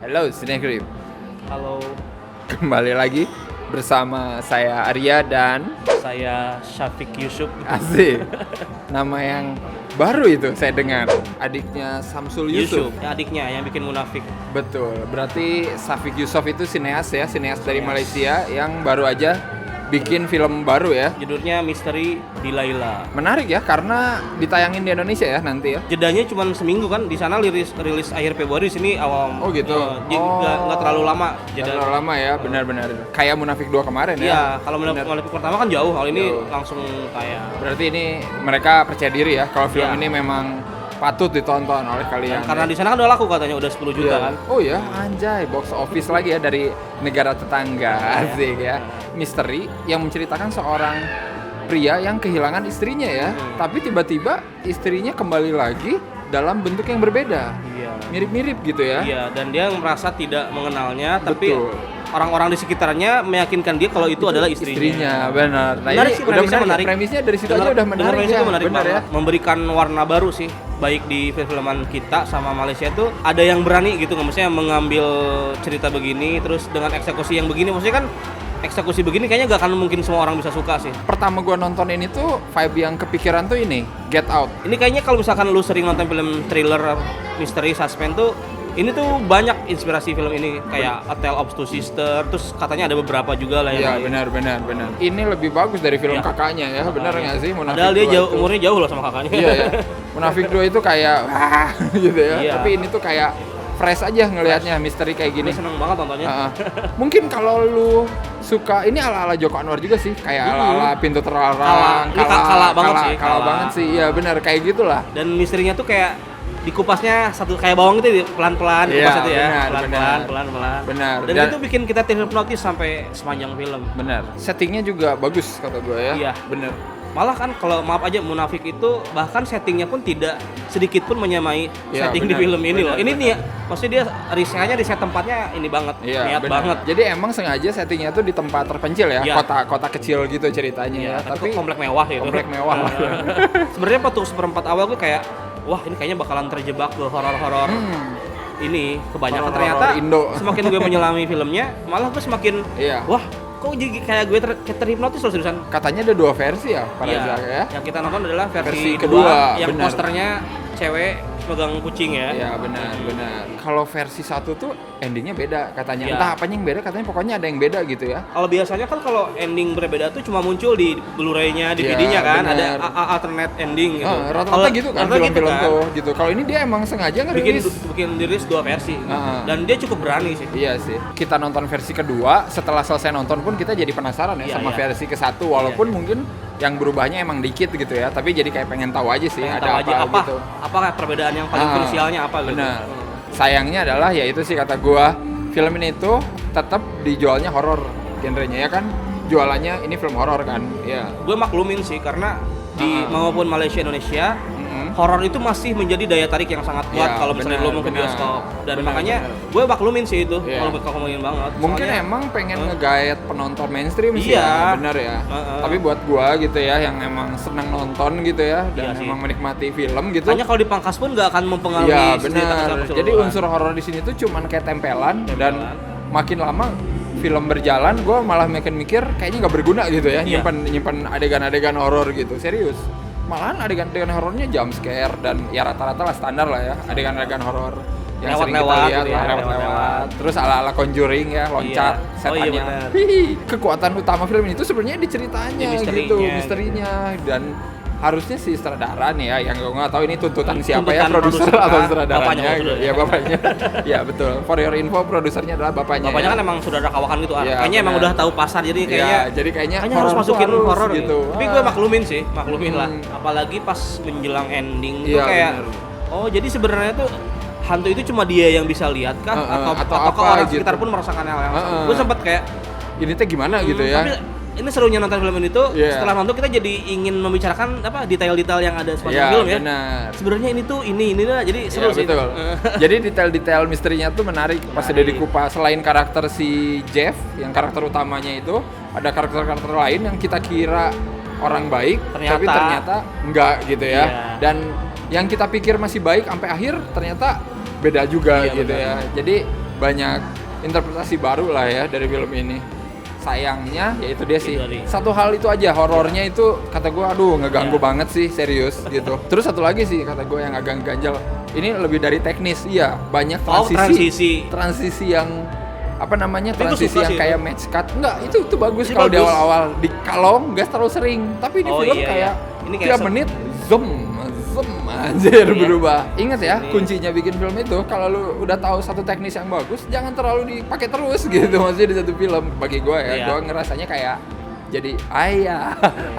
Halo Cinegrip, Halo, kembali lagi bersama saya Arya dan saya Syafiq Yusuf. Asik. Nama yang baru itu saya dengar, adiknya Samsul Yusuf. Ya, adiknya yang bikin Munafik. Betul, berarti Syafiq Yusuf itu sineas ya, sineas dari Sineas. Malaysia yang baru aja bikin film baru ya. Judulnya Misteri di Laila. Menarik ya, karena ditayangin di Indonesia ya nanti ya. Jedanya cuma seminggu kan, di sana rilis akhir Februari, sini awal. Oh gitu. Jadi nggak terlalu lama. Nggak terlalu lama ya, benar-benar. Kayak Munafik 2 kemarin ya. Iya, kalau Benar. Munafik pertama kan jauh, kalau ini Jauh. langsung kayak. Berarti ini mereka percaya diri ya kalau film Iya. ini memang patut ditonton oleh kalian. Karena di sana kan udah laku katanya, udah 10 juta Iya. kan. Oh ya, anjay, box office lagi ya dari negara tetangga. Asik ya. Misteri yang menceritakan seorang pria yang kehilangan istrinya ya, tapi tiba-tiba istrinya kembali lagi dalam bentuk yang berbeda. Iya. Mirip-mirip gitu ya. Iya, dan dia merasa tidak mengenalnya, tapi Betul. orang-orang di sekitarnya meyakinkan dia kalau itu adalah istrinya. Benar. Nah, Menarik ini sih, udah premisnya menarik. menarik. Premisnya dari situ aja udah menarik premisnya ya. menarik Benar ya. banget. Memberikan warna baru sih, baik di filman kita sama Malaysia tuh ada yang berani gitu, maksudnya mengambil cerita begini terus dengan eksekusi yang begini. Maksudnya kan eksekusi begini kayaknya gak akan mungkin semua orang bisa suka sih. Pertama gua nonton ini tuh vibe yang kepikiran tuh ini, Get Out. Ini kayaknya kalau misalkan lu sering nonton film thriller, misteri, suspense tuh, ini tuh banyak inspirasi film ini, kayak A Tale of Two Sisters, terus katanya ada beberapa juga lah Iya, yang benar. Ini lebih bagus dari film Iya. kakaknya ya, benar nggak sih? Munafik Padahal dia 2 jauh, itu. umurnya jauh loh sama kakaknya. Iya ya. Munafik 2 itu kayak wah gitu ya. Iya. Tapi ini tuh kayak fresh aja ngelihatnya misteri kayak gini. Gue seneng banget nontonnya. Mungkin kalau lu suka ini ala-ala Joko Anwar juga sih, kayak ala-ala Pintu Terlarang, Kala. Ini kala banget sih, Kala kala. banget sih. Iya, benar kayak gitulah. Dan misterinya tuh kayak dikupasnya satu kayak bawang itu pelan-pelan Iya, dikupas itu ya. benar. Pelan-pelan. Benar. Dan Dan- itu bikin kita terhipnotis sampai sepanjang film. Benar. Settingnya juga bagus kata gue ya. Iya. Benar. Malah kan kalau maaf aja Munafik itu bahkan settingnya pun tidak sedikit pun menyamai Iya, setting di benar, film ini benar, loh. Ini benar. nih ya, maksudnya dia risetnya riset tempatnya ini banget, Iya, niat benar. banget. Jadi emang sengaja settingnya tuh di tempat terpencil ya, Iya. kota kecil gitu ceritanya Iya, ya. tapi komplek mewah gitu. komplek mewah lah. Sebenarnya waktu seperempat awal gue kayak, wah ini kayaknya bakalan terjebak ke horor-horor ini. Kebanyakan Horor-horor ternyata Indo. semakin gue menyelami filmnya, malah gue semakin Iya. wah kok jadi kayak gue terhipnotis loh seriusan. Katanya ada 2 versi ya, para Iya, ya. yang kita nonton adalah Versi versi kedua, kedua, yang benar. posternya cewek pegang kucing ya. Iya, benar. Kalau versi 1 tuh endingnya beda katanya. Iya. Entah apanya yang beda, katanya pokoknya ada yang beda gitu ya. Kalau biasanya kan kalau ending berbeda tuh cuma muncul di Blu-ray-nya, DVD-nya Iya, kan, benar. ada alternate ending gitu. Rata-rata Kalau- gitu kan rata-rata film-film gitu kan. tuh gitu. Kalau ini dia emang sengaja ngerilis. bikin dirilis 2 versi gitu. Dan dia cukup berani sih. Iya sih. Kita nonton versi kedua, setelah selesai nonton pun kita jadi penasaran ya Iya, sama iya. versi ke-1 walaupun mungkin yang berubahnya emang dikit gitu ya, tapi jadi kayak pengen tahu aja sih Pengen ada tahu apa, aja gitu. apa perbedaan yang paling krusialnya apa gitu. Benar. Sayangnya adalah ya itu sih kata gua, film ini tuh tetap dijualnya horor genrenya ya kan. Jualannya ini film horor kan. Iya. Gue maklumin sih karena di maupun Malaysia Indonesia horor itu masih menjadi daya tarik yang sangat kuat Iya, kalau misalnya benar, lo mau ke benar. bioskop. Dan Benar, makanya benar. gue maklumin sih itu Iya. kalau ngomongin banget. Mungkin Soalnya- emang pengen nge-guide penonton mainstream sih Iya. ya, bener ya. Tapi buat gua gitu ya, yang emang senang nonton gitu ya, dan Iya sih. emang menikmati film gitu. Hanya kalau dipangkas pun nggak akan mempengaruhi Iya cerita benar. keseluruhan. Jadi unsur horor di sini tuh cuman kayak tempelan, dan makin lama film berjalan, gua malah makin mikir kayaknya nggak berguna gitu ya, Iya. nyimpan adegan-adegan horor gitu, serius. Malahan adegan-adegan horornya jump scare dan ya rata-rata lah standar lah ya, adegan-adegan horor yang sering kita Lewat-lewat lihat gitu ya, lah, lewat-lewat. lewat-lewat. Terus ala-ala Conjuring ya, loncat, Iya. Oh, setannya. iya benar. Hihi, kekuatan utama film ini tuh sebenarnya di ceritanya Di misterinya, gitu, gitu. misterinya. Dan harusnya si sutradara nih ya, yang gue nggak tahu ini tuntutan siapa ya, Tuntutan produser produser, atau bapaknya sutradaranya. maksudnya. Ya bapaknya. Ya betul. For your info, produsernya adalah bapaknya. Bapaknya ya. kan emang saudara kawakan gitu. Iya, Kayaknya emang benar. udah tahu pasar jadi Iya, kayaknya jadi kayaknya harus horor tuh masukin harus horor gitu. gitu. Tapi Ah. gue maklumin lah. Apalagi pas menjelang ending tuh Iya, kayak benar. oh jadi sebenarnya tuh hantu itu cuma dia yang bisa lihat kah atau atau apa orang gitu. sekitar pun merasakan hal yang sama. Heeh. Gue sempet kayak Ini teh gimana gitu ya. Tapi ini serunya nonton film ini tuh Iya. setelah nonton kita jadi ingin membicarakan apa detail-detail yang ada sepanjang Iya, film ya. benar. Sebenarnya ini tuh ini lah jadi seru Iya, sih. betul. Jadi detail-detail misterinya tuh menarik pas udah dikupas. Selain karakter si Jeff yang karakter utamanya itu, ada karakter-karakter lain yang kita kira orang baik, tapi ternyata enggak gitu ya. Iya. Dan yang kita pikir masih baik sampai akhir ternyata beda juga Iya, gitu benar. ya. Jadi banyak interpretasi baru lah ya dari film ini. Sayangnya ya itu dia sih. Satu hal itu aja, horornya itu kata gue aduh ngeganggu banget sih, serius gitu. Terus satu lagi sih kata gue yang agak ganjel, ini lebih dari teknis. Iya, banyak transisi yang apa namanya, transisi yang kayak match cut. Enggak, itu bagus kalau di awal-awal. Kalau nggak terlalu sering, tapi di film kayak tiap menit zoom anjir berubah. Ingat ya, kuncinya bikin film itu kalau lu udah tahu satu teknis yang bagus, jangan terlalu dipakai terus gitu maksudnya di satu film. Bagi gue ya, gue ngerasanya kayak jadi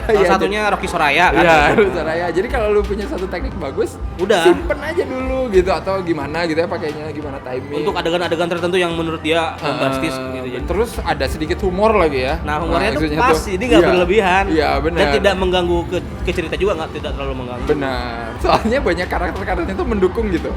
salah satunya Rocky Soraya kan. Iya, Rocky Soraya. Jadi kalau lu punya satu teknik bagus, udah simpen aja dulu gitu, atau gimana gitu ya pakainya, gimana timing. Untuk adegan-adegan tertentu yang menurut dia bombastis gitu. Terus ada sedikit humor lagi ya. Nah, humornya tuh pas, ini nggak berlebihan. Iya, benar. Dan tidak mengganggu ke cerita juga, tidak terlalu mengganggu. Benar. Soalnya banyak karakter-karakter itu mendukung gitu.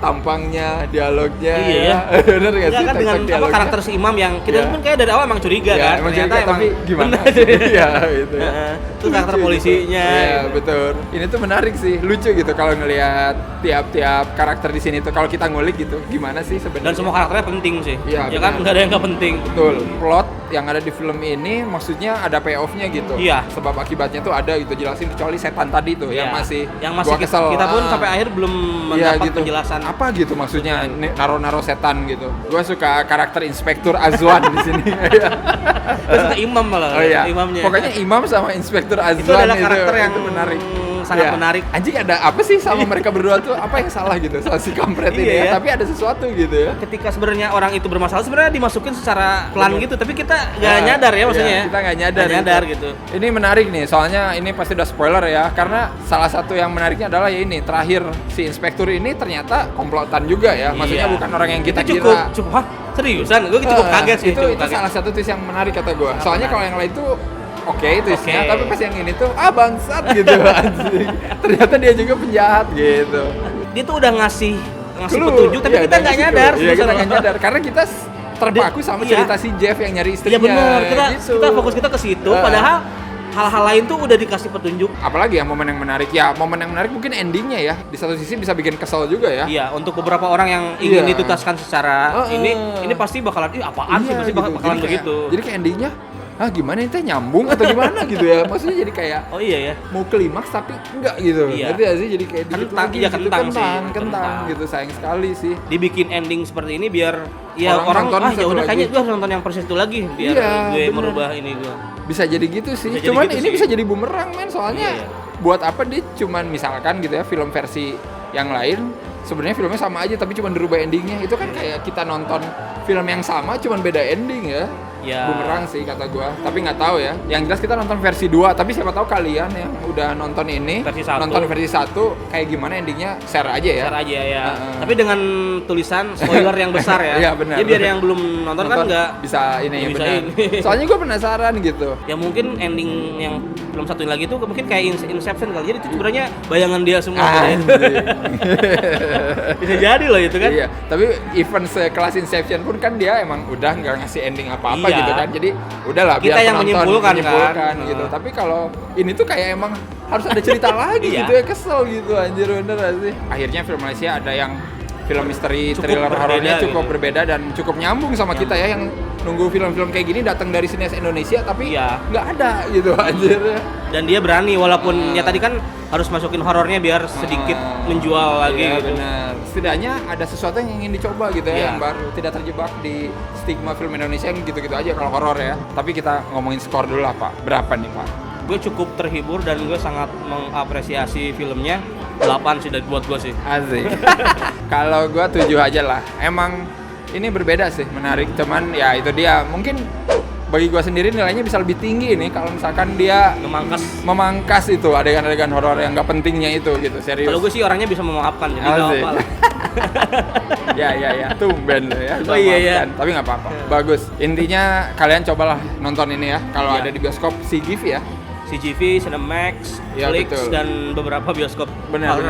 Tampangnya, dialognya. Iya. Bener gak sih? Kan dengan apa karakter si Imam yang kita pun kayak dari awal emang curiga kan. Ternyata tapi gimana? Iya gitu ya. Itu karakter polisinya. Iya, betul. Ini tuh menarik sih, lucu gitu kalau ngelihat tiap-tiap karakter di sini tuh kalau kita ngulik gitu. Gimana sih sebenarnya? Dan semua karakternya penting sih. Iya, ya kan enggak ada yang enggak penting. Betul. Plot yang ada di film ini maksudnya ada payoff-nya gitu. Iya. Sebab akibatnya tuh ada gitu, jelasin, kecuali setan tadi tuh yang masih gua kesel. Kita pun sampai akhir belum mendapat gitu. penjelasan. Apa gitu maksudnya naro-naro setan gitu. Gua suka karakter Inspektur Azwan di sini. Gua suka Imam malah. Oh iya. Imamnya. Pokoknya Imam sama Inspektur Azwan itu adalah karakter yang menarik. Sangat menarik. Anjing, ada apa sih sama mereka berdua tuh? Apa yang salah gitu sama si kampret ini ya? Tapi ada sesuatu gitu ya. Ketika sebenarnya orang itu bermasalah sebenarnya dimasukin secara pelan gitu, tapi kita nggak nyadar ya maksudnya. Kita nggak nyadar gitu. Ini menarik nih, soalnya ini pasti udah spoiler ya, karena salah satu yang menariknya adalah ya ini terakhir si inspektur ini ternyata komplotan juga ya, maksudnya bukan orang yang kita kira. Cukup, seriusan? Gue cukup kaget sih. Itu salah satu twist yang menarik kata gue. Soalnya kalau yang lain tuh twistnya, tapi pas yang ini tuh bangsat gitu anjing. Ternyata dia juga penjahat gitu. Dia tuh udah ngasih petunjuk, tapi kita nggak nyadar. Iya, kita nggak nyadar karena kita terpaku sama cerita si Jeff yang nyari istrinya. Iya benar, kita fokus kita ke situ, padahal hal-hal lain tuh udah dikasih petunjuk. Apalagi ya momen yang menarik? Ya momen yang menarik mungkin endingnya ya. Di satu sisi bisa bikin kesel juga ya. Iya, untuk beberapa orang yang ingin dituntaskan secara ini pasti bakalan apaan sih, pasti bakalan begitu. Jadi kayak endingnya gimana ini teh nyambung atau gimana gitu ya, maksudnya jadi kayak mau klimaks tapi enggak gitu. Ngerti gak sih, jadi kayak kentang gitu. Sayang sekali sih dibikin ending seperti ini biar orang ya udah kayaknya gue harus nonton yang persis itu lagi biar gue merubah ini gue. Bisa jadi gitu sih, cuman ini bisa jadi bumerang men, soalnya buat apa dia cuman misalkan gitu ya film versi yang lain sebenarnya filmnya sama aja tapi cuma dirubah endingnya, itu kan kayak kita nonton film yang sama cuman beda ending ya. Bumerang sih kata gua, tapi nggak tahu ya. Yang jelas kita nonton versi 2, tapi siapa tahu kalian yang udah nonton ini nonton versi 1 kayak gimana endingnya, share aja ya. Tapi dengan tulisan spoiler yang besar ya. Iya benar. Jadi biar yang belum nonton kan nggak bisa ini benar. Soalnya gua penasaran gitu. Ya mungkin ending yang belum satu lagi tuh mungkin kayak Inception kali. Jadi itu sebenarnya bayangan dia semua. Bisa jadi loh itu kan. Iya, tapi event sekelas Inception pun kan dia emang udah nggak ngasih ending apa-apa gitu kan. Jadi udahlah biar kita yang menyimpulkan kan. Gitu. Tapi kalau ini tuh kayak emang harus ada cerita lagi gitu ya, kesel gitu anjir, bener gak sih? Akhirnya film Malaysia ada yang film misteri, thriller horornya cukup berbeda dan cukup nyambung sama kita ya, yang nunggu film-film kayak gini datang dari sinias Indonesia tapi nggak ada gitu anjir. Dan dia berani walaupun ya tadi kan harus masukin horornya biar sedikit menjual lagi gitu. Benar. Setidaknya ada sesuatu yang ingin dicoba gitu ya, yang baru, tidak terjebak di stigma film Indonesia yang gitu-gitu aja kalau horor ya. Tapi kita ngomongin skor dulu lah Pak. Berapa nih Pak? Gue cukup terhibur dan gue sangat mengapresiasi filmnya. 8 sih buat gue sih. Asik. Kalau gue 7 aja lah. Emang ini berbeda sih, menarik. Cuman ya itu dia. Mungkin bagi gue sendiri nilainya bisa lebih tinggi nih kalau misalkan dia memangkas itu adegan-adegan horor yang nggak pentingnya itu gitu, serius. Kalau gue sih orangnya bisa memaafkan, jadi nggak apa-apa lah. ya, tumben loh ya. Iya. Tapi nggak apa-apa. Bagus. Intinya kalian cobalah nonton ini ya. Kalau ada di bioskop CGV ya. CGV, Cinemax, Flix, dan beberapa bioskop. Benar.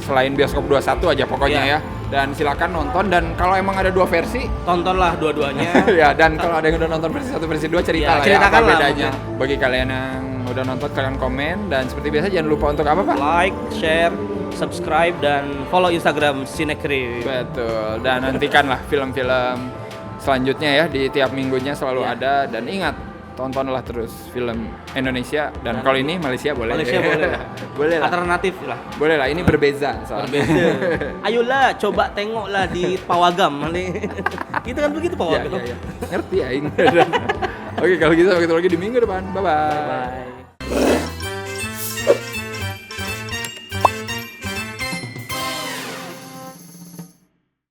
Selain bioskop 21 aja pokoknya ya. Dan silakan nonton, dan kalau emang ada 2 versi, tontonlah dua-duanya. Ya, dan kalau ada yang udah nonton versi 1, versi 2 cerita lah ya apa bedanya. Bagi kalian yang udah nonton kalian komen, dan seperti biasa jangan lupa untuk apa Pak? Like, share, subscribe dan follow Instagram Sinekrim. Betul. Dan nantikanlah film-film selanjutnya ya, di tiap minggunya selalu Iya. ada. Dan ingat, tontonlah terus film Indonesia dan kalau ini Malaysia boleh. Malaysia boleh. Boleh lah. Alternatif lah. Boleh lah, ini berbeza soalnya. Berbeda. Ayolah coba tengoklah di Pawagam nanti. Itu kan begitu Iya, Pawagam. iya, iya. Ngerti ya. Oke, kalau gitu sampai ketemu lagi di minggu depan. Bye-bye. Bye.